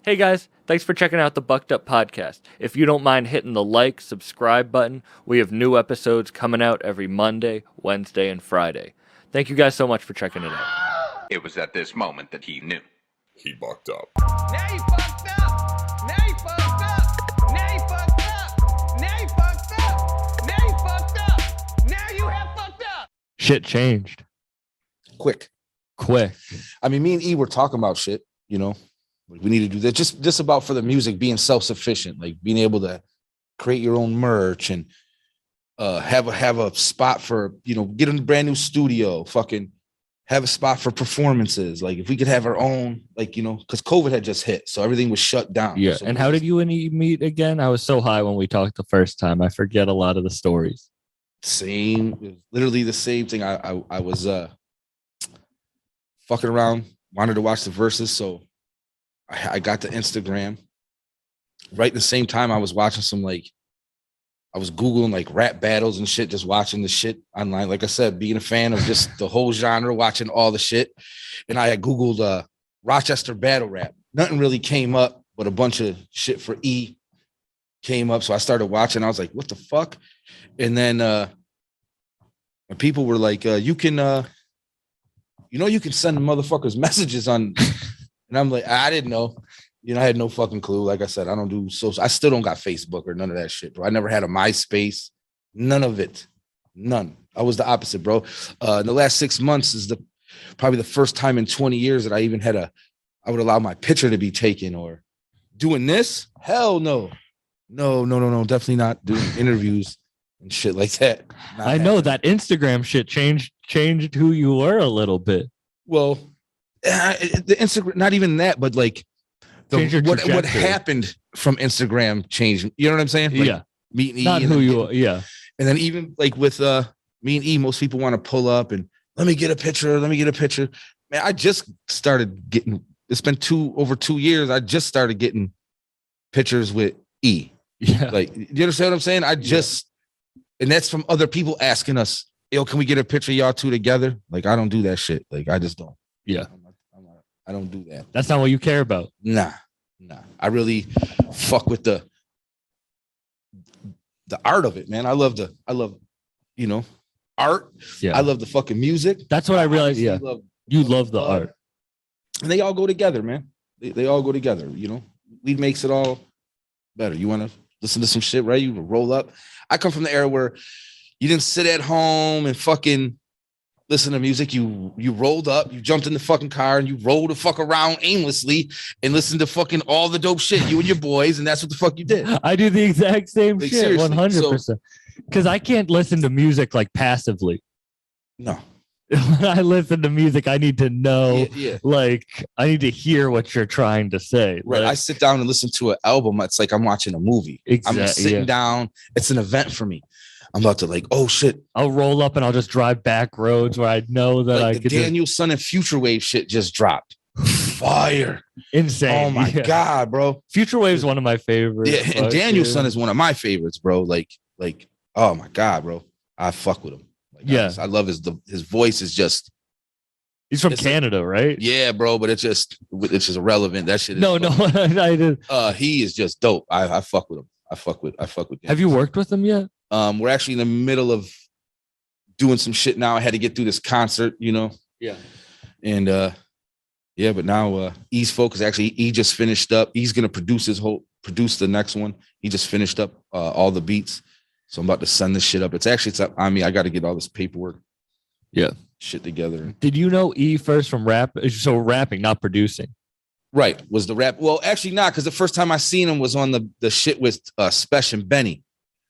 Hey guys, thanks for checking out the Bucked Up Podcast. If you don't mind hitting the like, subscribe button, we have new episodes coming out every Monday, Wednesday, and Friday. Thank you guys so much for checking it out. It was at this moment that he knew. He bucked up. Now you fucked up. Now you fucked up. Now you fucked up. Now you fucked up. Now you fucked up. Now you have fucked up. Shit changed. Quick. I mean, me and E were talking about shit, you know. We need to do that just about for the music, being self-sufficient, like being able to create your own merch and have a spot for, you know, get in a brand new studio, fucking have a spot for performances. Like if we could have our own, like, you know, because COVID had just hit, so everything was shut down. Yeah. So and how did you and E meet again? I was so high when we talked the first time. I forget a lot of the stories. Same, it was literally the same thing. I was fucking around, wanted to watch the verses, so I got the Instagram. Right at the same time, I was watching I was Googling like rap battles and shit, just watching the shit online. Like I said, being a fan of just the whole genre, watching all the shit. And I had Googled Rochester battle rap. Nothing really came up, but a bunch of shit for E came up. So I started watching. I was like, what the fuck? And then when people were like, you can send the motherfuckers messages on. And I'm like, I didn't know. You know, I had no fucking clue. Like I said, I don't do social. I still don't got Facebook or none of that shit, bro. I never had a MySpace. None of it. None. I was the opposite, bro. In the last 6 months is probably the first time in 20 years that I even I would allow my picture to be taken or doing this. Hell no. No. Definitely not doing interviews and shit like that. I know that Instagram shit changed who you were a little bit. Well, the Instagram, not even that, but like what happened from Instagram changed. You know what I'm saying? Like, yeah. Meeting E, not who you are. Yeah. And then even like with me and E, most people want to pull up and let me get a picture. Man, I just started getting. It's been over 2 years. I just started getting pictures with E. Yeah. Like, you understand what I'm saying? And that's from other people asking us, yo, can we get a picture of y'all two together? Like, I don't do that shit. Like, I just don't. Yeah. I don't do that. That's not what you care about. Nah. I really fuck with the art of it, man. I love, you know, art. Yeah. I love the fucking music. That's what I realized. Yeah. You love the art. And they all go together, man. They all go together, you know. Weed makes it all better. You want to listen to some shit, right? You roll up. I come from the era where you didn't sit at home and fucking listen to music. You rolled up, you jumped in the fucking car and you rolled the fuck around aimlessly and listened to fucking all the dope shit, you and your boys, and that's what the fuck you did. I do the exact same Like, shit, seriously. 100%. Because I can't listen to music like passively. No. When I listen to music, I need to know, Yeah. like, I need to hear what you're trying to say. Right. Like, I sit down and listen to an album. It's like I'm watching a movie. I'm just sitting yeah. down. It's an event for me. I'm about to like, oh shit. I'll roll up and I'll just drive back roads where I know that Like I the could. Daniel Son and Future Wave shit just dropped. Fire. Insane. Oh my Yeah. God, bro. Future Wave is one of my favorites. Yeah, and Daniel Son is one of my favorites, bro. Like, oh my God, bro. I fuck with him. Like, Yeah. I love his voice is just. He's from Canada, right? Yeah, bro, but it's just irrelevant. That shit is No, I did. He is just dope. I fuck with him. I fuck with him. Have you worked with him yet? We're actually in the middle of doing some shit now. I had to get through this concert, you know. Yeah. And yeah, but now E's focus. Actually, he just finished up. He's gonna produce the next one. He just finished up all the beats. So I'm about to send this shit up. It's up. I mean, I got to get all this paperwork. Yeah. Shit together. Did you know E first from rap? So rapping, not producing. Right. Was the rap? Well, actually not, because the first time I seen him was on the shit with Spesh and Benny,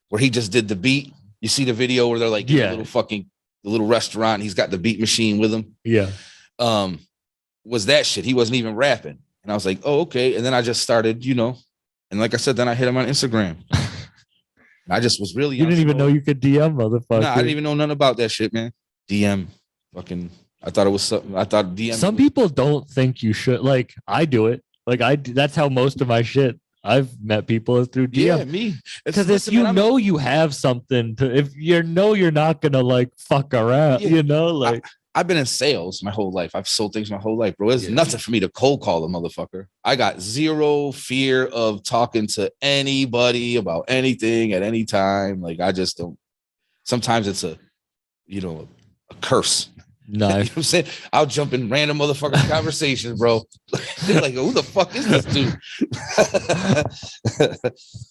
where he just did the beat. You see the video where they're like in the little restaurant. And he's got the beat machine with him. Yeah. Was that shit? He wasn't even rapping, and I was like, oh okay. And then I just started, you know, and like I said, then I hit him on Instagram. I just was really. You didn't even know you could DM, motherfucker. Nah, I didn't even know nothing about that shit, man. DM, fucking. I thought it was something. I thought DM. Some people don't think you should. Like I do it. Like that's how most of my shit. I've met people through DM. Yeah, me. Because if you know you have something to, if you know you're not gonna like fuck around, Yeah. you know, like I've been in sales my whole life. I've sold things my whole life, bro. It's nothing for me to cold call a motherfucker. I got zero fear of talking to anybody about anything at any time. Like I just don't. Sometimes it's a curse. No, You know what I'm saying? I'll jump in random motherfucking conversations, bro. They're like, who the fuck is this dude?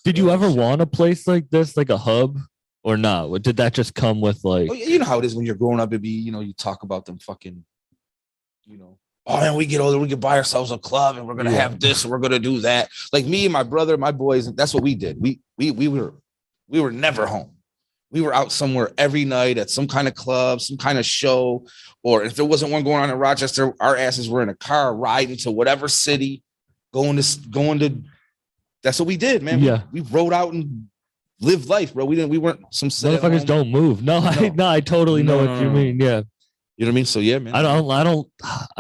did you ever want a place like this, like a hub, or not? Or did that just come with like? Oh, you know how it is when you're growing up. It'd be, you talk about them fucking, oh man, we get older, we can buy ourselves a club and we're gonna have this and we're gonna do that. Like me and my brother, my boys, that's what we did. We were never home. We were out somewhere every night at some kind of club, some kind of show, or if there wasn't one going on in Rochester, our asses were in a car riding to whatever city, going to. That's what we did, man. Yeah, we rode out and lived life, bro. We weren't some motherfuckers don't move. No, I totally know what you mean. Yeah, you know what I mean. So yeah, man. I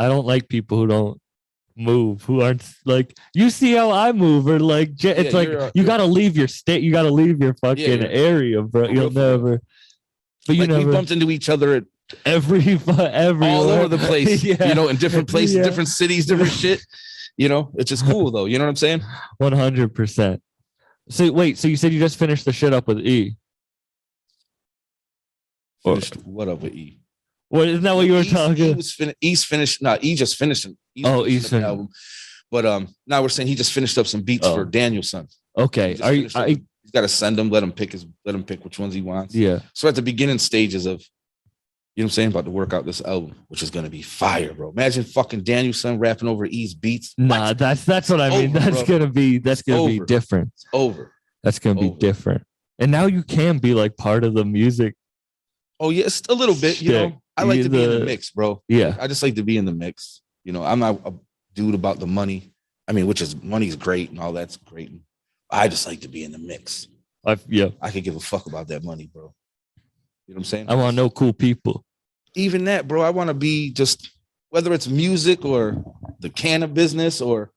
don't like people who don't move, who aren't like, you see how I move, or like it's like you got to leave your state, you got to leave your fucking area, bro. You'll never. But you never. We bumped into each other at everywhere, all over the place. In different places, different cities, different shit. It's just cool though. You know what I'm saying? 100%. So wait, so you said you just finished the shit up with E? What up with E? What, isn't that what you were talking? E's finished. No, E just finished. E's the album. But now we're saying he just finished up some beats for Daniel's son. Okay. He's got to send them. Let him pick which ones he wants. Yeah. So at the beginning stages of, you know what I'm saying, about to work out this album, which is gonna be fire, bro. Imagine fucking Daniel's son rapping over E's beats. Nah, that's what I mean. That's gonna be different. It's over. That's gonna be different. And now you can be like part of the music. Oh yeah, it's a little bit. I like to be in the mix, bro. Yeah, I just like to be in the mix. I'm not a dude about the money. I mean, money's great and all that's great. I just like to be in the mix. I could give a fuck about that money, bro. You know what I'm saying? I want to know cool people. Even that, bro. I want to be just, whether it's music or the canna business or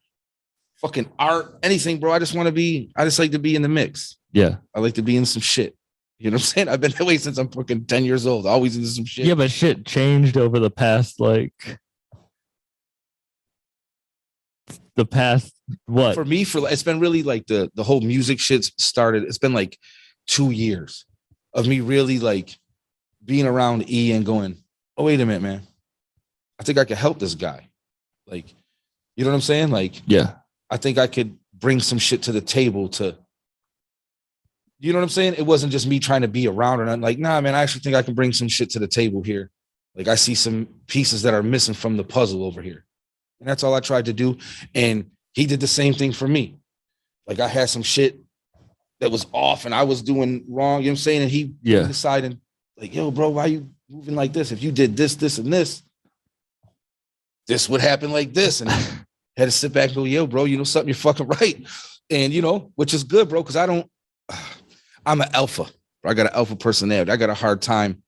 fucking art, anything, bro. I just like to be in the mix. Yeah. I like to be in some shit. You know what I'm saying? I've been that way since I'm fucking 10 years old. Always into some shit. Yeah, but shit changed over the past, what? For me, it's been really like the whole music shit started. It's been like 2 years of me really like being around E and going, oh, wait a minute, man. I think I could help this guy. Like, you know what I'm saying? Like, yeah, I think I could bring some shit to the table to, you know what I'm saying? It wasn't just me trying to be around or nothing. Like, nah, man, I actually think I can bring some shit to the table here. Like, I see some pieces that are missing from the puzzle over here. And that's all I tried to do. And he did the same thing for me. Like, I had some shit that was off and I was doing wrong, you know what I'm saying? And he decided, like, yo, bro, why you moving like this? If you did this, this, and this would happen like this. And I had to sit back and go, yo, bro, something, you're fucking right. And, which is good, bro, because I'm an alpha. I got an alpha personality. I got a hard time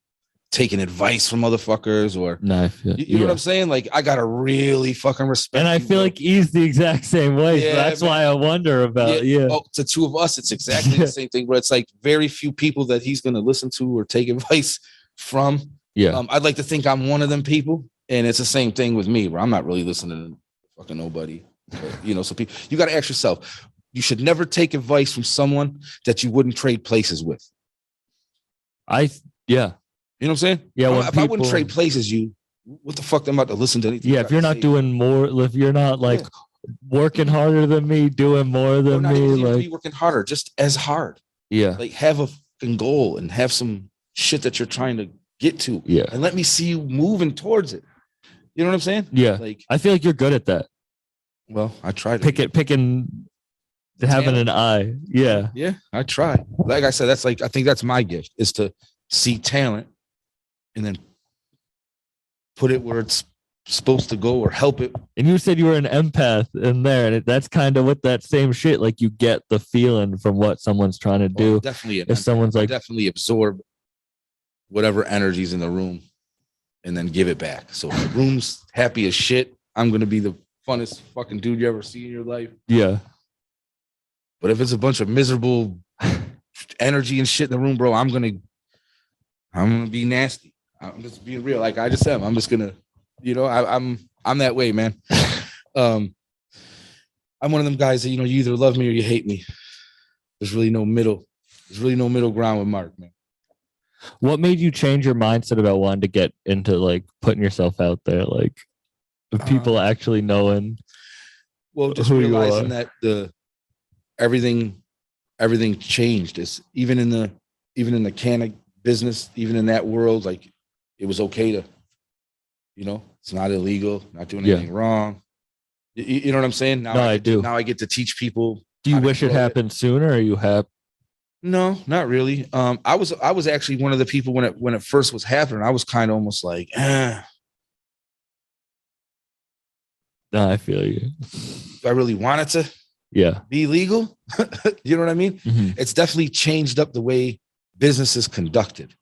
taking advice from motherfuckers or you know what I'm saying? Like, I gotta really fucking respect. And I feel like he's the exact same way. So that's why I wonder about Oh, to two of us, it's exactly the same thing, but it's like very few people that he's gonna listen to or take advice from. Yeah. I'd like to think I'm one of them people. And it's the same thing with me, where I'm not really listening to fucking nobody. But, so people, you gotta ask yourself, you should never take advice from someone that you wouldn't trade places with. You know what I'm saying? Yeah. If I wouldn't trade places, what the fuck am I about to listen to anything? Yeah, if you're not doing more, if you're not working harder than me, doing more than me, be working harder, just as hard. Yeah. Like, have a fucking goal and have some shit that you're trying to get to. Yeah. And let me see you moving towards it. You know what I'm saying? Yeah. Like, I feel like you're good at that. Well, I try to picking having an eye. Yeah. Yeah, I try. Like I said, I think that's my gift, is to see talent and then put it where it's supposed to go or help it. And you said you were an empath in there, and that's kind of with that same shit. Like, you get the feeling from what someone's trying to do. Definitely. If someone's like, definitely absorb whatever energy's in the room and then give it back. So if the room's happy as shit, I'm going to be the funnest fucking dude you ever see in your life. Yeah. But if it's a bunch of miserable energy and shit in the room, bro, I'm gonna be nasty. I'm just being real. Like I just am. I'm just gonna, I'm that way, man. I'm one of them guys that you either love me or you hate me. There's really no middle. There's really no middle ground with Mark, man. What made you change your mindset about wanting to get into like putting yourself out there, like people actually knowing? Well, just who you realizing are. that everything changed. It's even in the mechanic business, even in that world, like it was okay to, it's not illegal, not doing anything wrong. You know what I'm saying? Now No, I do. Now I get to teach people. Do you how to wish it grow happened sooner, or are you happy? No, not really. I was actually one of the people when it first was happening. I was kind of almost like, No, I feel you. I really wanted to Yeah. be legal. You know what I mean? Mhm. It's definitely changed up the way business is conducted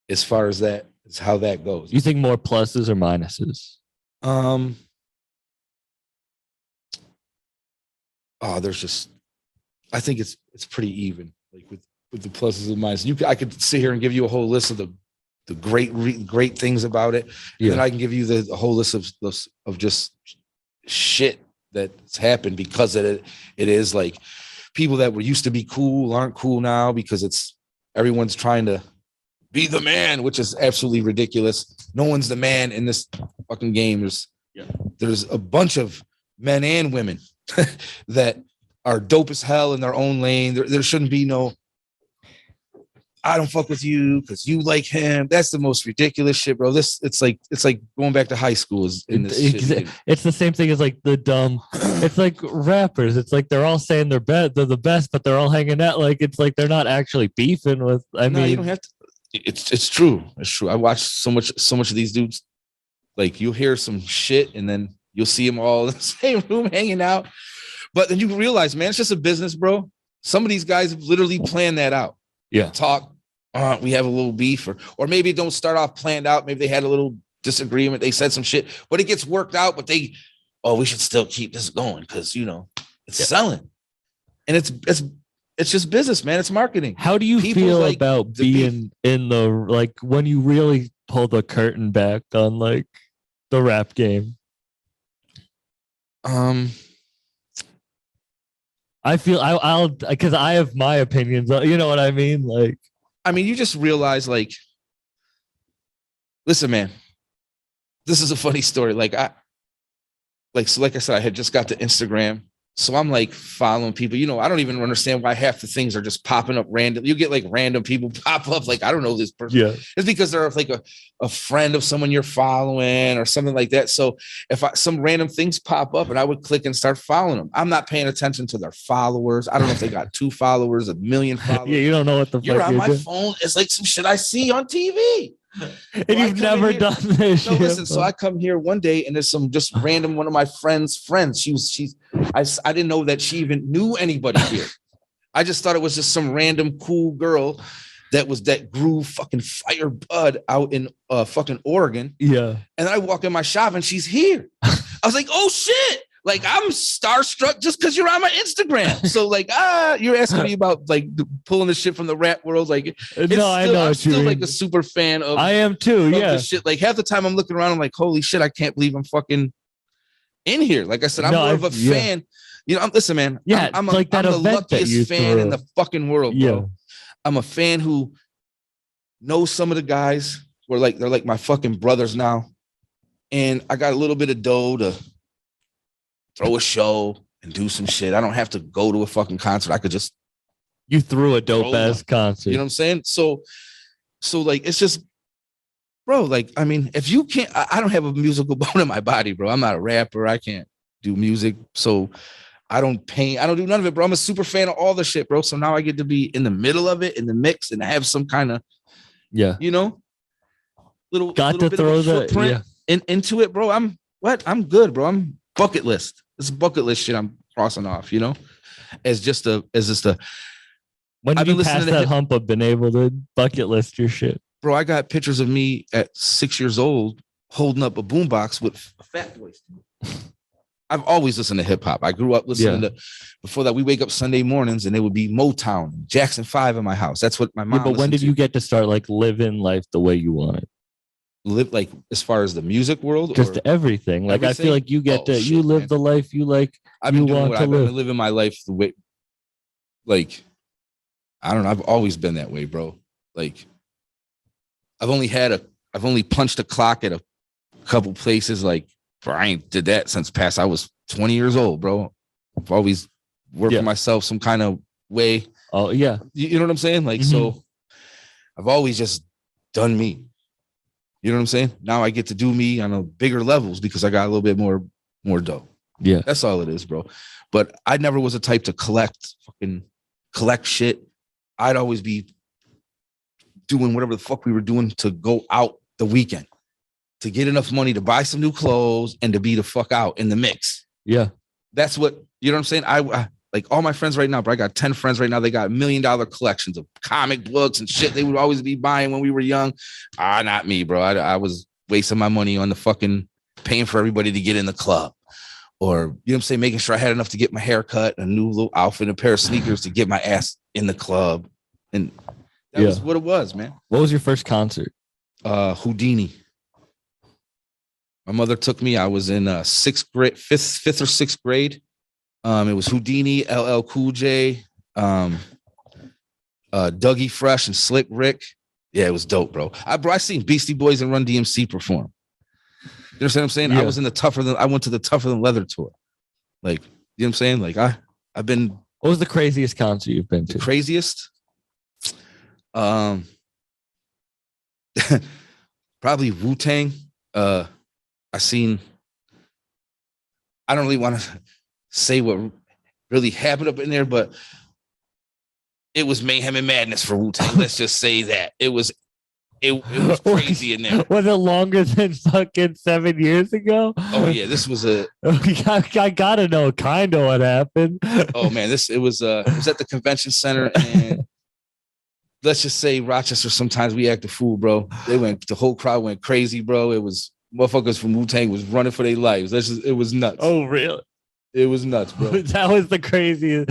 as far as that is how that goes. You think more pluses or minuses? There's just, I think it's pretty even, like with the pluses and minuses. I could sit here and give you a whole list of the great things about it. And then I can give you the whole list of just shit that's happened because of it. It is like people that were used to be cool aren't cool now because everyone's trying to be the man, which is absolutely ridiculous. No one's the man in this fucking game. There's a bunch of men and women that are dope as hell in their own lane. There shouldn't be no, I don't fuck with you because you like him. That's the most ridiculous shit, bro. It's like going back to high school is in this shit. It's the same thing as like the dumb. It's like rappers. It's like they're all saying they're the best, but they're all hanging out. Like it's like they're not actually beefing with. I mean, you don't have to. It's true. It's true. I watch so much of these dudes. Like you'll hear some shit and then you'll see them all in the same room hanging out. But then you realize, man, it's just a business, bro. Some of these guys have literally planned that out. Yeah. Talk. We have a little beef, or maybe it don't start off planned out. Maybe they had a little disagreement. They said some shit, but it gets worked out. But we should still keep this going because it's selling, and it's just business, man. It's marketing. How do you feel about being in the like when you really pull the curtain back on like the rap game? I feel I'll because I have my opinions. You know what I mean? Like, I mean, you just realize, like, listen, man, this is a funny story. Like I said, I had just got to Instagram. So I'm like following people, I don't even understand why half the things are just popping up random. You get like random people pop up. Like, I don't know this person. Yeah. It's because they're like a friend of someone you're following or something like that. So if some random things pop up and I would click and start following them, I'm not paying attention to their followers. I don't know if they got 2 followers, 1 million followers. Yeah. You don't know what the You're fuck on you're my doing. phone. It's like some shit I see on TV. And you've never done this. No, listen. So I come here one day, and there's some just random one of my friends. I didn't know that she even knew anybody here. I just thought it was just some random cool girl that grew fucking fire bud out in fucking Oregon. Yeah. And then I walk in my shop, and she's here. I was like, oh shit. Like, I'm starstruck just because you're on my Instagram. So like, you're asking me about like pulling the shit from the rap world. Like, I know. I'm still like a super fan of. I am too. Yeah. The shit. Like half the time I'm looking around, I'm like, holy shit, I can't believe I'm fucking in here. Like I said, I'm more of a fan. Listen, man. Yeah. I'm like that I'm the event luckiest fan in the fucking world, bro. Yeah. I'm a fan who knows some of the guys. They're like my fucking brothers now, and I got a little bit of dough to throw a show and do some shit. I don't have to go to a fucking concert. I could just. You threw a dope ass concert. You know what I'm saying? So like, it's just, bro, like, I mean, if you can't, I don't have a musical bone in my body, bro. I'm not a rapper. I can't do music. So I don't paint. I don't do none of it, bro. I'm a super fan of all the shit, bro. So now I get to be in the middle of it, in the mix, and have some kind of, little to throw the into it, bro. I'm good, bro. I'm bucket list. It's bucket list shit I'm crossing off, as just a. When did you pass that hump of being able to bucket list your shit? Bro, I got pictures of me at 6 years old holding up a boombox with a Fat Boys. I've always listened to hip hop. I grew up listening to, before that, we wake up Sunday mornings and it would be Motown, Jackson 5 in my house. That's what my mom. But when did you get to start like living life the way you want it? live like as far as the music world, Just or everything. Like I feel everything? like you get Oh, to shit, you live man. the life you like. I've been you doing want what to I've live. been living my life the way, like, I don't know. I've always been that way, bro. Like, I've only punched a clock at a couple places. Like, I ain't did that since past I was 20 years old, bro. I've always worked Yeah. for myself some kind of way. Oh yeah. You know what I'm saying? Like, so I've always just done me. You know what I'm saying? Now I get to do me on a bigger levels because I got a little bit more dough. Yeah. That's all it is, bro. But I never was a type to collect shit. I'd always be doing whatever the fuck we were doing to go out the weekend, to get enough money to buy some new clothes and to be the fuck out in the mix. Yeah. That's what, you know what I'm saying? I like all my friends right now, bro. I got 10 friends right now. They got $1 million collections of comic books and shit they would always be buying when we were young. Not me, bro. I was wasting my money on the fucking paying for everybody to get in the club. Or, you know what I'm saying, making sure I had enough to get my hair cut, a new little outfit, a pair of sneakers to get my ass in the club. And that was what it was, man. What was your first concert? Houdini. My mother took me. I was in fifth or sixth grade. It was Houdini, LL Cool J, Dougie Fresh, and Slick Rick. Yeah, it was dope, bro. I seen Beastie Boys and Run DMC perform. You know what I'm saying? Yeah. I went to the Tougher Than Leather tour. Like, you know what I'm saying? Like, I've been. What was the craziest concert you've been to? The craziest? Probably Wu-Tang. I don't really want to say what really happened up in there, but it was mayhem and madness for Wu-Tang. Let's just say that. It was crazy in there. Was it longer than fucking 7 years ago? Oh yeah, this was I gotta know kind of what happened. Oh man, it was at the convention center, and let's just say Rochester, sometimes we act a fool, bro. The whole crowd went crazy, bro. It was motherfuckers from Wu-Tang was running for their lives. It was nuts. Oh really? It was nuts, bro. That was the craziest.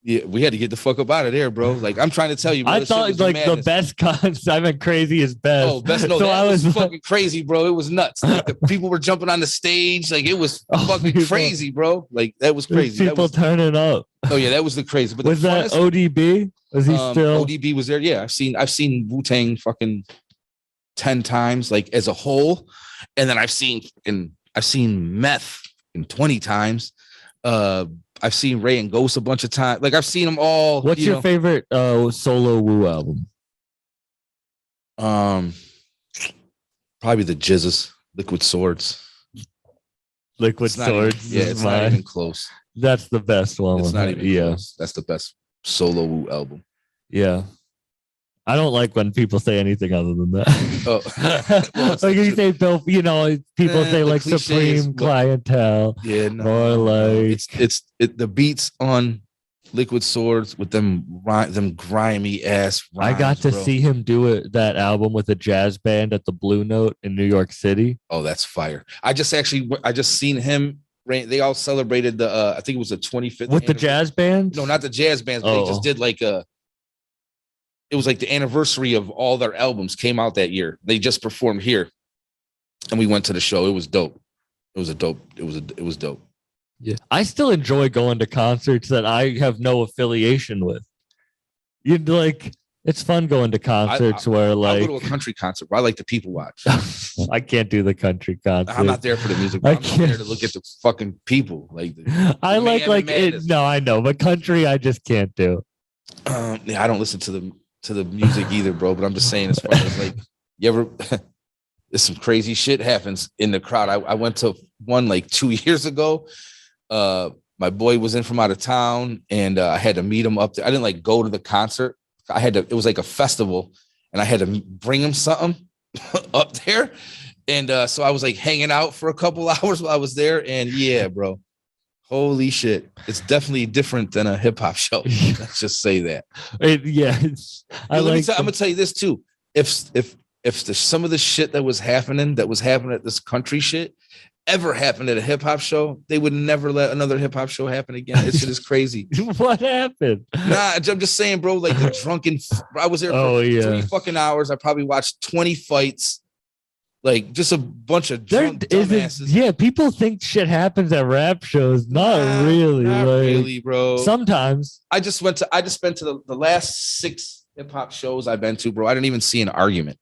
Yeah, we had to get the fuck up out of there, bro. Like, I'm trying to tell you, bro, I thought like the best concert. I meant crazy is best. Oh, best. No, so that I was was fucking crazy, bro. It was nuts. Like, the people were jumping on the stage. Like, it was fucking crazy, bro. Like, that was crazy. People turning up. Oh yeah, that was the crazy. But was that ODB? Was he still? ODB was there. Yeah, I've seen Wu-Tang fucking 10 times, like as a whole, and then I've seen Meth 20 times. I've seen Ray and Ghost a bunch of times. Like, I've seen them all. What's your favorite solo Wu album? Probably the Jizzes, Liquid Swords. Liquid Swords. It's not even close. That's the best one. It's not even close. That's the best solo Wu album. Yeah. I don't like when people say anything other than that. Well, like you say, Bill, people say like cliches, Supreme Clientele. Yeah, no. Or like it's the beats on Liquid Swords with them grimy ass rhymes, I got to bro. see him do that album with a jazz band at the Blue Note in New York City. Oh, that's fire. I just seen him. They all celebrated the I think it was the 25th with the jazz band. No, not the jazz bands, but they just did like it was like the anniversary of all their albums came out that year. They just performed here, and we went to the show. It was dope. It was dope. Yeah, I still enjoy going to concerts that I have no affiliation with. You'd like, it's fun going to concerts where like I go to a country concert where I like the people watch. I can't do the country concert. I'm not there for the music. I I'm there to look at the fucking people. Like I like it. No, I know, but country I just can't do. Yeah, I don't listen to the music either, bro. But I'm just saying, as far as like, you ever, there's some crazy shit happens in the crowd. I went to one like 2 years ago. My boy was in from out of town, and I had to meet him up there. I didn't like go to the concert. It was like a festival, and I had to bring him something up there. And so I was like hanging out for a couple hours while I was there. And yeah, bro, holy shit. It's definitely different than a hip hop show. Let's just say that. I'm going to tell you this too. If some of the shit that was happening at this country shit ever happened at a hip hop show, they would never let another hip hop show happen again. It's just crazy. What happened? Nah, I'm just saying, bro, like the drunken, I was there for 3 fucking hours. I probably watched 20 fights. Like just a bunch of There drunk isn't. dumbasses. Yeah, people think shit happens at rap shows. Not Nah, really. not like, really, bro. Sometimes. I just been to the last 6 hip hop shows I've been to, bro. I didn't even see an argument,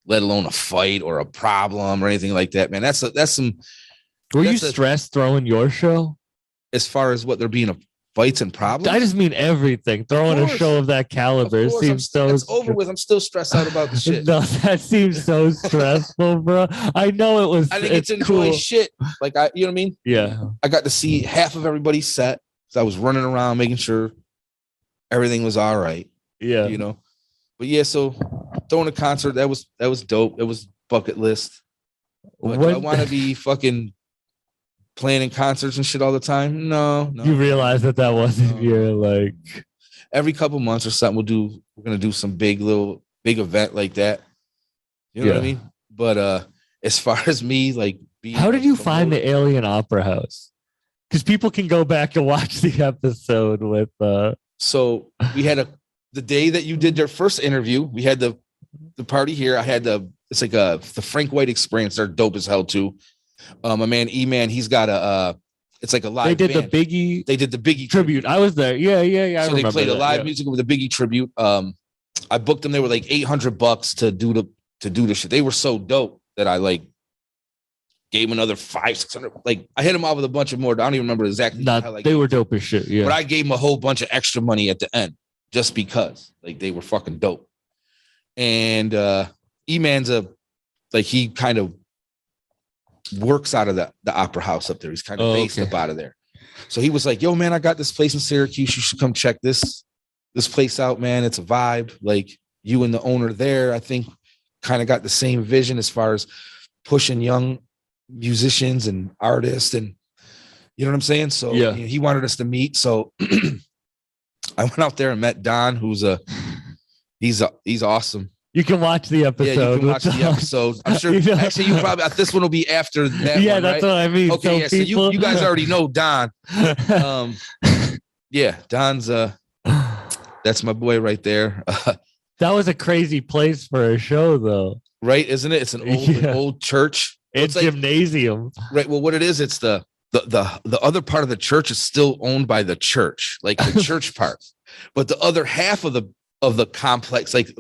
let alone a fight or a problem or anything like that, man. That's some. Were you That's stressed throwing your show? As far as what there being a fights and problems. I just mean everything. Throwing a course. show of that caliber Of course, seems so. it's over with. I'm still stressed out about the shit. No, that seems so stressful, bro. I know it was. I didn't get to enjoy cool. shit. Like you know what I mean? Yeah. I got to see half of everybody's set. So I was running around making sure everything was all right. Yeah. You know. But yeah, so throwing a concert, that was dope. It was bucket list. But do I want to be fucking playing in concerts and shit all the time? No. You realize that wasn't your like. Every couple months or something, we're gonna do some big event like that. You know what I mean? But as far as me, like, how did you find the Alien Opera House? Because people can go back and watch the episode with. So we had the day that you did their first interview. We had the party here. I had it's like the Frank White Experience. They're dope as hell too. My man E-Man, he's got it's like a live. They did band. They did the Biggie tribute. I was there. Yeah. So they played a live music with a Biggie tribute. I booked them. They were like $800 to do the shit. They were so dope that I like gave them another $500-600. Like I hit them off with a bunch of more. I don't even remember exactly. They were dope as shit. Yeah, but I gave them a whole bunch of extra money at the end just because like they were fucking dope. And E-Man's he kind of works out of the opera house up there. He's kind of based up out of there. So he was like, yo, man, I got this place in Syracuse. You should come check this place out, man. It's a vibe. Like you and the owner there, I think kind of got the same vision as far as pushing young musicians and artists. And you know what I'm saying? So he wanted us to meet. So I went out there and met Don, he's awesome. You can watch the episode. Yeah, you can watch the episode. I'm sure. Actually, you probably this one will be after that. Yeah, one, that's right? what I mean. Okay, so you guys already know Don. Yeah, Don's that's my boy right there. That was a crazy place for a show, though. Right? Isn't it? It's an old church. It's like, gymnasium. Right. Well, what it is, it's the other part of the church is still owned by the church, like the church part, but the other half of the complex, like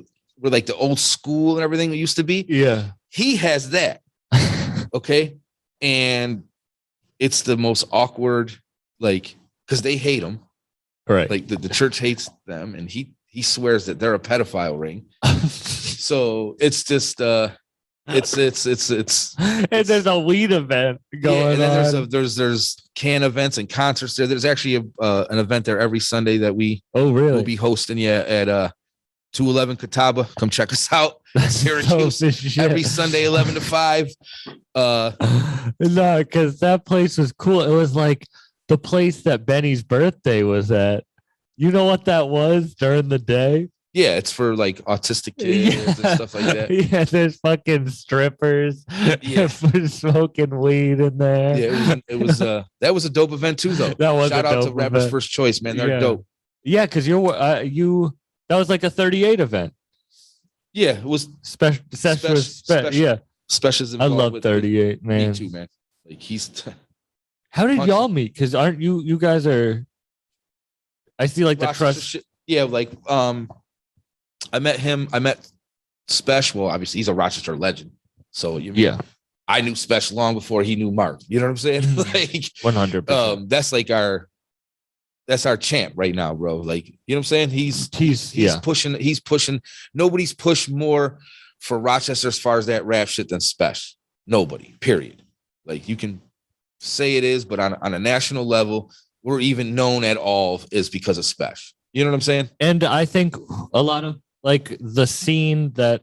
where like the old school and everything used to be. Yeah. He has that. Okay. And it's the most awkward, like, because they hate him. Right. Like the church hates them, and he swears that they're a pedophile ring. So it's just it's and there's a weed event going and then on. There's can events and concerts there. There's actually an event there every Sunday that we will be hosting at 211 Catawba. Come check us out. Syracuse every Sunday 11 to 5. No, because that place was cool. It was like the place that Benny's birthday was at. You know what that was during the day? Yeah, it's for like autistic kids and stuff like that. Yeah, there's fucking strippers for smoking weed in there. Yeah, it was that was a dope event too, though. That was shout out to Rappers event. First Choice, man. They're dope. Yeah, because you that was like a 38 event. Yeah, it was special. Yeah, Specials. I love 38, man. Me too, man. Like How did y'all meet? Because aren't you guys are? I see like the trust. Yeah, like I met him. I met Spesh. Well, obviously he's a Rochester legend. So I knew Spesh long before he knew Mark. You know what I'm saying? Like 100%. That's our champ right now, bro. Like, you know what I'm saying? He's pushing. He's pushing. Nobody's pushed more for Rochester as far as that rap shit than Spesh. Nobody. Period. Like you can say it is, but on a national level, we're even known at all is because of Spesh. You know what I'm saying? And I think a lot of like the scene that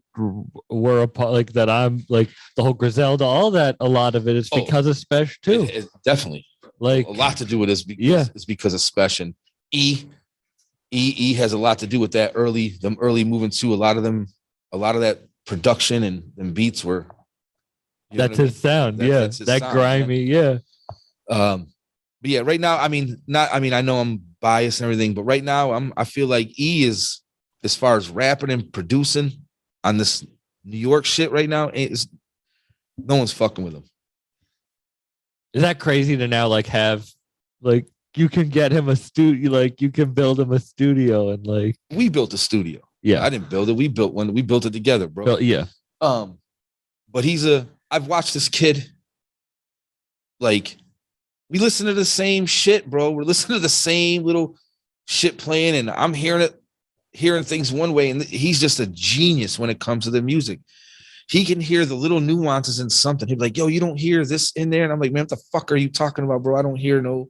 we're a part, like that I'm like the whole Griselda, all that, a lot of it is because of Spesh too. It definitely. Like a lot to do with this it's because of Spesh, and E has a lot to do with that early moving too. A lot of that production and beats were that's his sound. That's his sound, grimy, But yeah, right now, I know I'm biased and everything, but right now I feel like E is, as far as rapping and producing on this New York shit right now, no one's fucking with him. Is that crazy to now like have like you can get him a studio, like you can build him a studio and like We built a studio. yeah, I didn't build it. We built one. We built it together, bro. yeah. But I've watched this kid. Like, we listen to the same shit, bro. We're listening to the same little shit playing, and I'm hearing things one way, and he's just a genius when it comes to the music. He can hear the little nuances in something. He'd be like, yo, you don't hear this in there? And I'm like, man, what the fuck are you talking about, bro? I don't hear no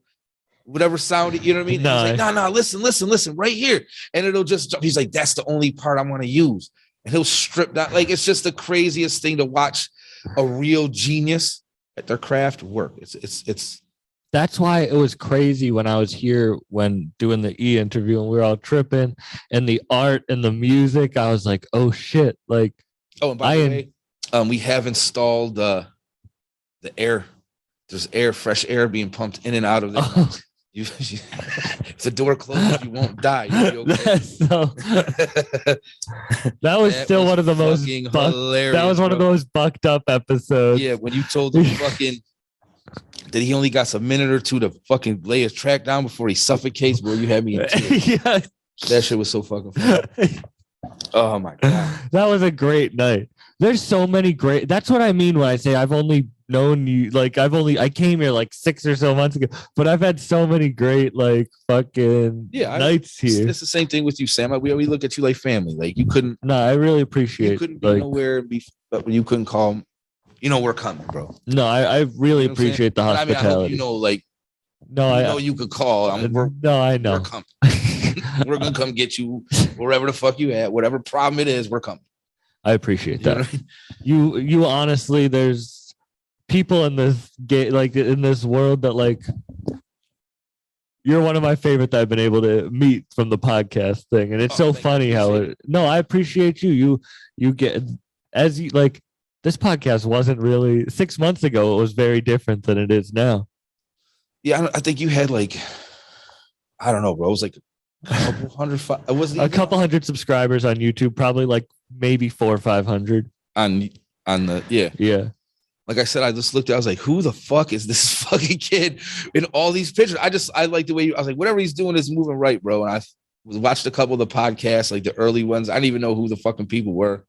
whatever sound, you know what I mean? No. He's like, no, listen, right here. And it'll just, he's like, that's the only part I want to use. And he'll strip that. Like, it's just the craziest thing to watch a real genius at their craft work. It's That's why it was crazy when I was here when doing the E interview and we were all tripping and the art and the music. I was like, oh shit. Like, oh, and by the way, we have installed the air. There's fresh air being pumped in and out of there. oh, If the door closes, you won't die. You'll be okay. that's so, that was still one of the most hilarious. that was one of those bucked up episodes. Yeah, when you told him fucking that he only got a minute or two to fucking lay his track down before he suffocates, bro, you had me in tears. Yeah, That shit was so fucking funny. Oh my god. that was a great night. There's so many great. That's what I mean when I say I've only known you. Like I came here like 6 or so months ago, but I've had so many great like fucking nights here. It's the same thing with you, Sam. We look at you like family. Like you couldn't. No, I really appreciate. You couldn't be like, nowhere, but you couldn't call him. You know we're coming, bro. No, I really You know what I'm saying? appreciate the But hospitality. I hope you know, like no, you I know you could call. no, I We're know. coming. We're gonna come get you wherever the fuck you at. Whatever problem it is, we're coming. I appreciate You know that. what I mean? You honestly, there's people in this like in this world that like you're one of my favorite that I've been able to meet from the podcast thing, and it's so thank you. funny how Appreciate it. No, I appreciate you. You get as you like. This podcast wasn't really 6 months ago. It was very different than it is now. Yeah, I think you had like, I don't know, bro. It was like a couple hundred. It wasn't A even couple hundred subscribers on YouTube, probably like maybe 400 or 500. on the Yeah. Like I said, I just looked at. I was like, who the fuck is this fucking kid in all these pictures? I like the way I was like, whatever he's doing is moving right, bro. And I watched a couple of the podcasts, like the early ones. I didn't even know who the fucking people were.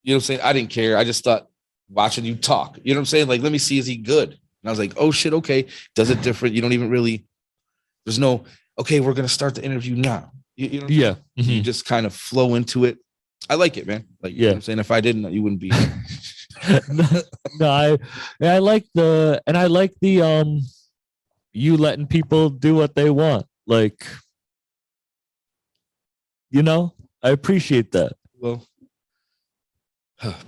You know what I'm saying? I didn't care. I just thought watching you talk. You know what I'm saying? Like, let me see, is he good? And I was like, oh shit, okay. Does it different. You don't even really, there's no, okay, we're going to start the interview now. You know, Yeah. you Mhm. just kind of flow into it. I like it, man. Like, you know what I'm saying? If I didn't, you wouldn't be. No, I like the you letting people do what they want. Like, you know, I appreciate that. Well,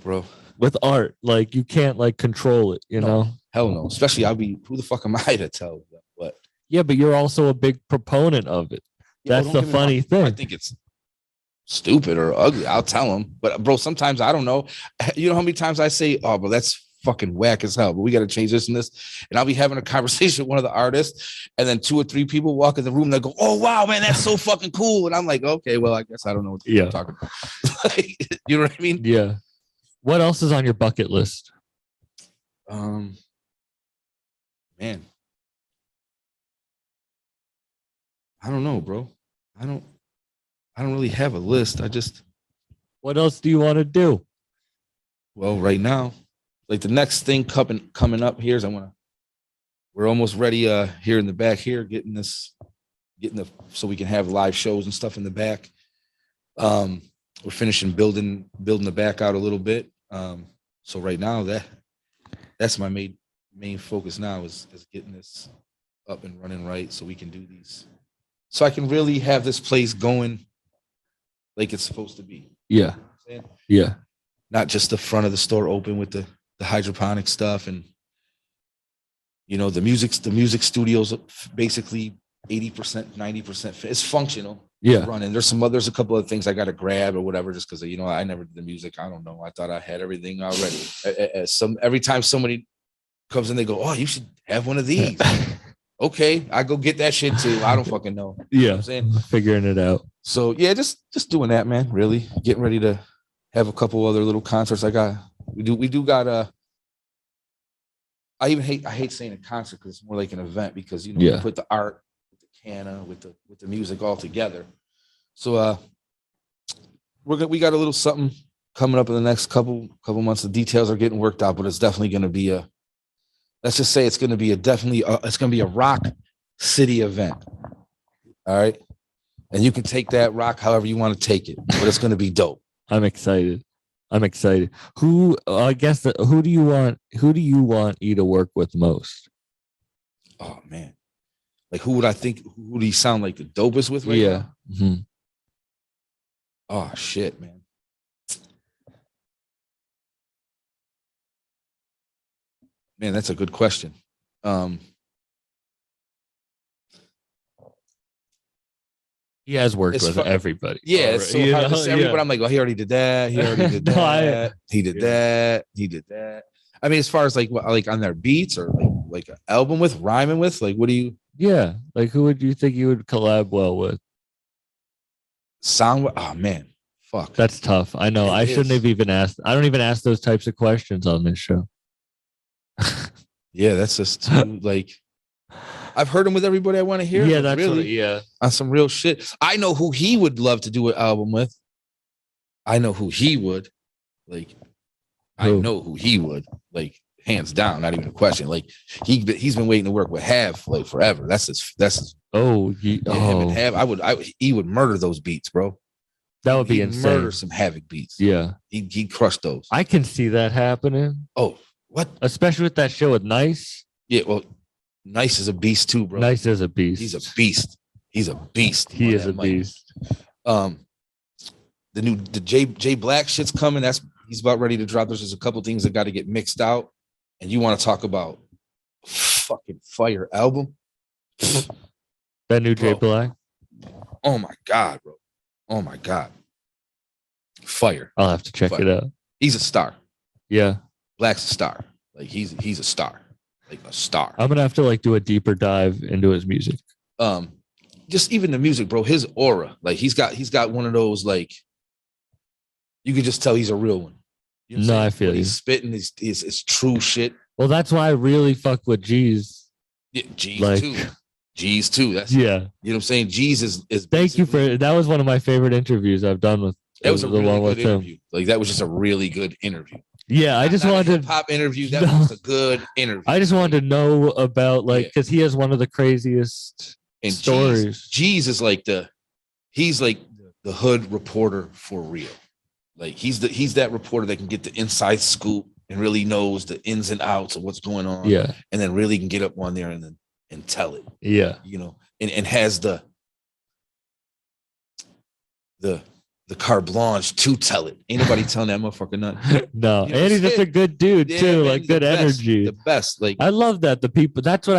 bro, With art, like you can't like control it, you No. know? hell no. Especially who the fuck am I to tell them what? Yeah, but you're also a big proponent of it. That's don't the get me funny wrong. thing. I think it's stupid or ugly. I'll tell them. But bro, sometimes I don't know. You know how many times I say, oh, but that's fucking whack as hell, but we got to change this and this. And I'll be having a conversation with one of the artists, and then 2 or 3 people walk in the room that go, oh wow, man, that's so fucking cool. And I'm like, okay, well, I guess I don't know what Yeah. I'm talking about. Like, you know what I mean? Yeah. What else is on your bucket list? Man. I don't know, bro. I don't really have a list. What else do you want to do? Well, right now, like the next thing coming up here is we're almost ready here in the back here, getting so we can have live shows and stuff in the back. We're finishing building the back out a little bit. So right now that's my main focus now is getting this up and running right so we can do these. So I can really have this place going like it's supposed to be. Yeah. You know what I'm saying? Yeah. Not just the front of the store open with the hydroponic stuff, and you know the music studios basically 80%, 90% it's functional. Yeah. Running. There's a couple of things I got to grab or whatever, just because you know I never did the music. I don't know. I thought I had everything already. Every time somebody comes in, they go, "Oh, you should have one of these." Okay, I go get that shit too. I don't fucking know. You know Yeah. what I'm saying? Figuring it out. So yeah, just doing that, man. Really getting ready to have a couple other little concerts. We do got I hate saying a concert because it's more like an event because you put the art with the canna with the music all together. So we got a little something coming up in the next couple months. The details are getting worked out, but it's definitely going to be let's just say it's going to be it's going to be a Rock City event. All right. And you can take that rock however you want to take it, but it's going to be dope. I'm excited. Who do you want E to work with most? Oh man. Like who do you sound like the dopest with right now? Mm-hmm. Oh shit, man. Man, that's a good question. He has worked with everybody. Yeah, it's so hard to say everybody. I'm like, well, he already did that. He already did that. He did that. He did that. I mean, as far as like on their beats or like an album with rhyming with, like, what do you? Yeah, like who would you think you would collab well with? Sound? Oh man, fuck. That's tough. I know. I shouldn't have even asked. I don't even ask those types of questions on this show. Yeah, that's just too, like. I've heard him with everybody I want to hear. Yeah, that's really on some real shit. I know who he would love to do an album with. I know who he would. Like, I know who he would. Like, hands down, not even a question. Like, he's been waiting to work with Have like forever. That's his. Him and Have. He would murder those beats, bro. That would be insane. Murder some Havoc beats. Yeah, he'd crush those. I can see that happening. Oh, what? Especially with that show with Nice. Yeah, well. Nice is a beast too, bro. Nice is a beast. He's a beast. He's a beast. He is a beast. The J Black shit's coming. He's about ready to drop. There's just a couple things that got to get mixed out. And you want to talk about fucking fire album? That new J Black? Oh my God, bro. Oh my God. Fire. I'll have to check it out. He's a star. Yeah. Black's a star. Like he's a star. Like a star. I'm gonna have to like do a deeper dive into his music. Just even the music, bro. His aura, like he's got one of those like you could just tell he's a real one. You know I feel he's spitting his true shit. Well, that's why I really fuck with G's. Yeah, G's too. That's you know what I'm saying. G's is. Thank you for that. Was one of my favorite interviews I've done with. That was a really good interview. Like that was just a really good interview. Yeah, I just wanted a pop interview. That was a good interview. I just wanted to know about because he has one of the craziest stories. G's is like he's like the hood reporter for real. Like he's that reporter that can get the inside scoop and really knows the ins and outs of what's going on. Yeah, and then really can get up on there and tell it. Yeah, you know, and has the carte blanche to tell it. Ain't nobody telling that motherfucker nothing. No, and he's just a good dude too, man, like good energy. The best. Like I love that the people. That's what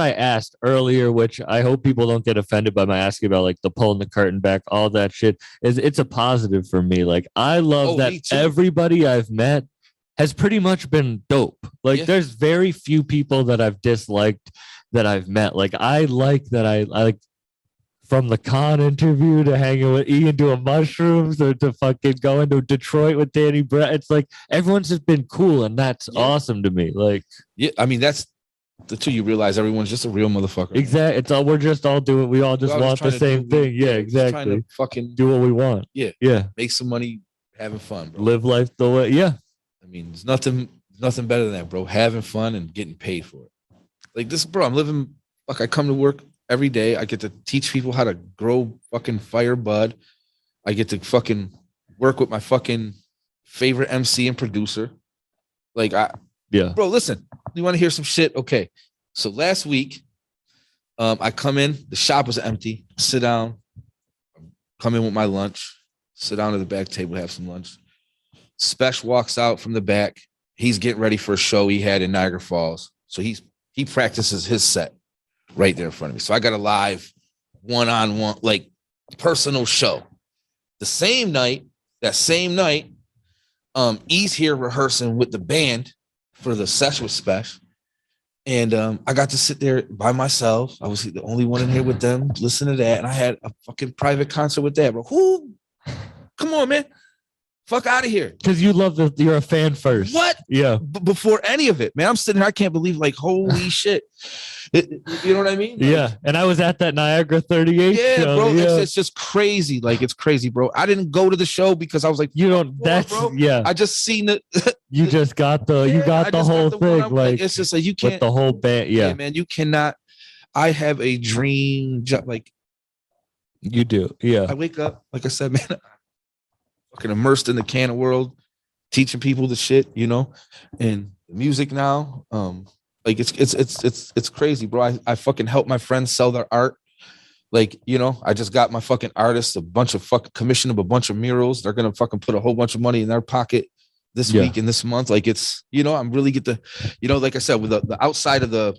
I asked earlier, which I hope people don't get offended by my asking about, like the pulling the curtain back, all that shit. It's a positive for me. Like I love that everybody I've met has pretty much been dope. Like there's very few people that I've disliked that I've met. Like I like that I like. From the con interview to hanging with Ian doing mushrooms or to fucking going to Detroit with Danny Brett. It's like everyone's just been cool and that's awesome to me. Like, yeah, I mean, that's the two you realize everyone's just a real motherfucker. Exactly. It's all we're just all doing. We all just want the same thing. Yeah, exactly. Trying to fucking do what we want. Yeah. Yeah. Make some money, having fun, bro. Live life the way. Yeah. I mean, there's nothing better than that, bro. Having fun and getting paid for it. Like this, bro, I'm living, I come to work every day. I get to teach people how to grow fucking fire bud. I get to fucking work with my fucking favorite MC and producer. Like bro, listen, you want to hear some shit? Okay. So last week, I come in, the shop was empty, sit down, come in with my lunch, sit down at the back table, have some lunch. Spesh walks out from the back. He's getting ready for a show he had in Niagara Falls. So he practices his set right there in front of me. So I got a live one-on-one, like personal show. That same night, E's here rehearsing with the band for the session with Spesh. And I got to sit there by myself. I was the only one in here with them, listen to that. And I had a fucking private concert with that, bro. Come on, man. Fuck out of here. Because you love you're a fan first. What? Yeah. Before any of it, man. I'm sitting here. I can't believe, like, holy shit. You know what I mean? Like, Yeah. And I was at that Niagara 38 yeah, show. bro. Yeah. It's just crazy. Like, it's crazy, bro. I didn't go to the show because I was like, You don't, that's, bro. yeah. I just seen it. You just got the, you Yeah, got I the just whole got the one. thing. Like, it's just like, you can't. with the whole band. Yeah. Man, you cannot. I have a dream job. Like, You do. Yeah. I wake up, like I said, man, I'm fucking immersed in the Canna world, teaching people the shit, you know, and music now. Like it's crazy, bro. I fucking help my friends sell their art. Like, you know, I just got my fucking artists a bunch of fucking commission of a bunch of murals. They're gonna fucking put a whole bunch of money in their pocket this week and this month. Like, it's, you know, I'm really get the, you know, like I said, with the outside of the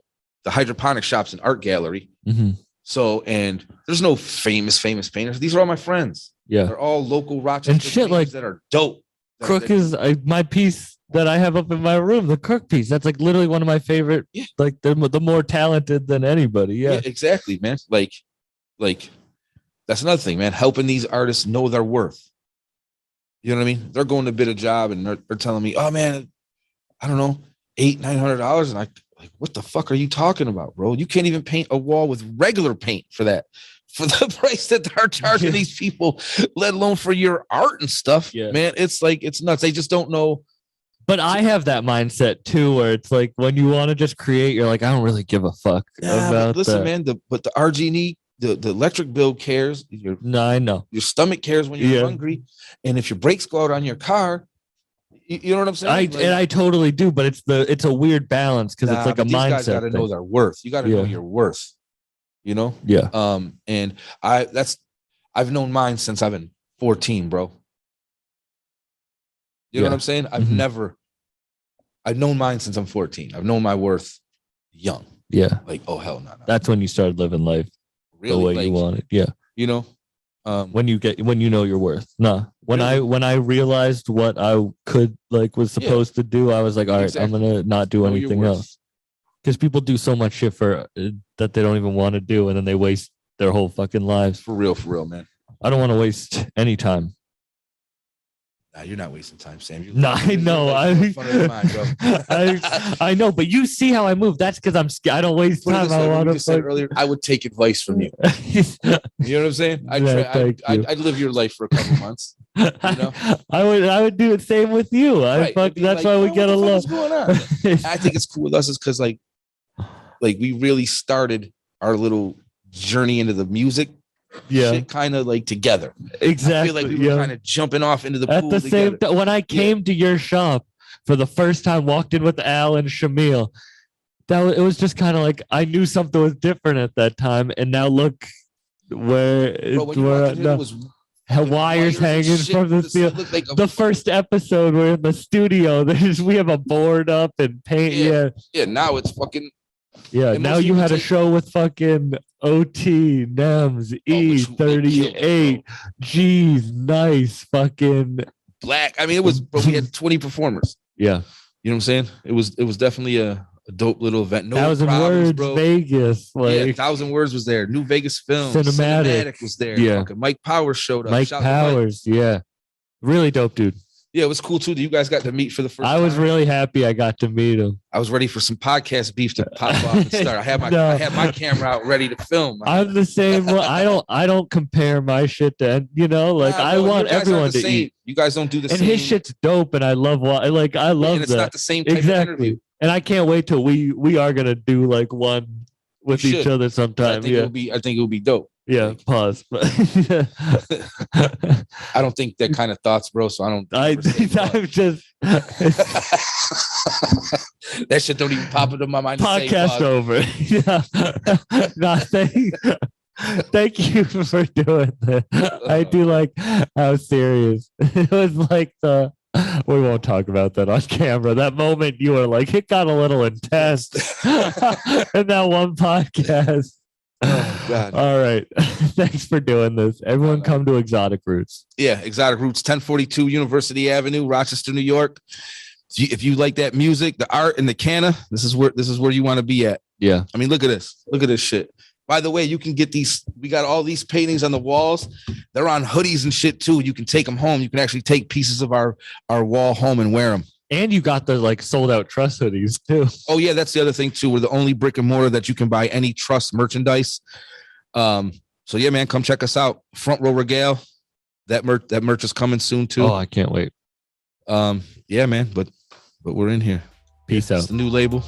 hydroponic shops and art gallery. Mm-hmm. So, and there's no famous painters. These are all my friends. Yeah. They're all local Rochester And shit like that are dope. Crook is my piece that I have up in my room, the Crook piece. That's like literally one of my favorite. Yeah. Like the more talented than anybody. Yeah. Exactly, man. Like that's another thing, man. Helping these artists know their worth. You know what I mean? They're going to bid a job and they're telling me, oh man, I don't know, $800-900, and I like, what the fuck are you talking about, bro? You can't even paint a wall with regular paint for that, for the price that they're charging these people, let alone for your art and stuff. Yeah. Man, it's like, it's nuts. They just don't know. But I have that mindset too, where it's like when you want to just create, you're like, I don't really give a fuck about listen, that. man, the RG&E, the electric bill cares. No, I know. Your stomach cares when you're hungry. And if your brakes go out on your car, you know what I'm saying? And I totally do, but it's a weird balance because it's like a these mindset. Guys got to know their worth. You got to know your worth. You know? Yeah. And I've known mine since I've been 14, bro. You know what I'm saying? I've known mine since I'm 14. I've known my worth young. Yeah. Like, oh hell no. That's when you started living life the way you want it. Yeah. You know? When you know your worth. Nah. When I realized what I could was supposed to do, I was like, all right, I'm gonna not do anything else. Because people do so much shit for that they don't even want to do, and then they waste their whole fucking lives. For real, man. I don't want to waste any time. Nah, you're not wasting time, Sam. I know. I know, but you see how I move. That's because I'm scared. I don't waste time. I want to said earlier. I would take advice from you. You know what I'm saying? I'd live your life for a couple months. You know? I would do the same with you. That's why we get along. What's going on? I think it's cool with us is because like we really started our little journey into the music. Shit kind of like together. Exactly. I feel like we were kind of jumping off into the pool at the same time. When I came to your shop for the first time, walked in with Al and Shamil, it was just kind of like I knew something was different at that time, and now look where wires hanging from the ceiling. Like the first episode, we're in the studio. We have a board up and paint. Yeah. Now it's fucking. Yeah, now you had a show with fucking OT, NEMS, E38, G's, nice, fucking Black. I mean, we had 20 performers. Yeah. You know what I'm saying? It was definitely a dope little event. No 1,000 words, bro. Vegas. 1,000 words was there. New Vegas Film. Cinematic was there. Yeah. Fucking Mike Powers showed up. Mike Powers, yeah. Really dope, dude. Yeah, it was cool too. You guys got to meet for the first time. I was really happy I got to meet him. I was ready for some podcast beef to pop off and start. I had my camera out ready to film. I'm the same. I don't compare my shit to I want everyone to eat. You guys don't do the same. And his shit's dope, and I love I love and it's that. not the same type of interview. And I can't wait till we are gonna do like one with each other sometime. I think it will be dope. Yeah, pause. I don't think that kind of thoughts, bro. So I'm just that shit don't even pop into my mind. Podcast over. Yeah. No, thank you for doing that. I do like how serious it was. Like we won't talk about that on camera. That moment you were like, it got a little intense in that one podcast. Oh God. All right. Thanks for doing this. Everyone come to Exotic Roots. Yeah, Exotic Roots, 1042 University Avenue, Rochester, New York. If you like that music, the art, and the canna, this is where you want to be at. Yeah. I mean, look at this. Look at this shit. By the way, you can get these. We got all these paintings on the walls. They're on hoodies and shit too. You can take them home. You can actually take pieces of our wall home and wear them. And you got the like sold out trust hoodies too. Oh yeah, that's the other thing too. We're the only brick and mortar that you can buy any trust merchandise. So yeah, man, come check us out. Front Row Regale. That merch is coming soon too. Oh, I can't wait. Yeah, man, but we're in here. Peace It's out. the new label.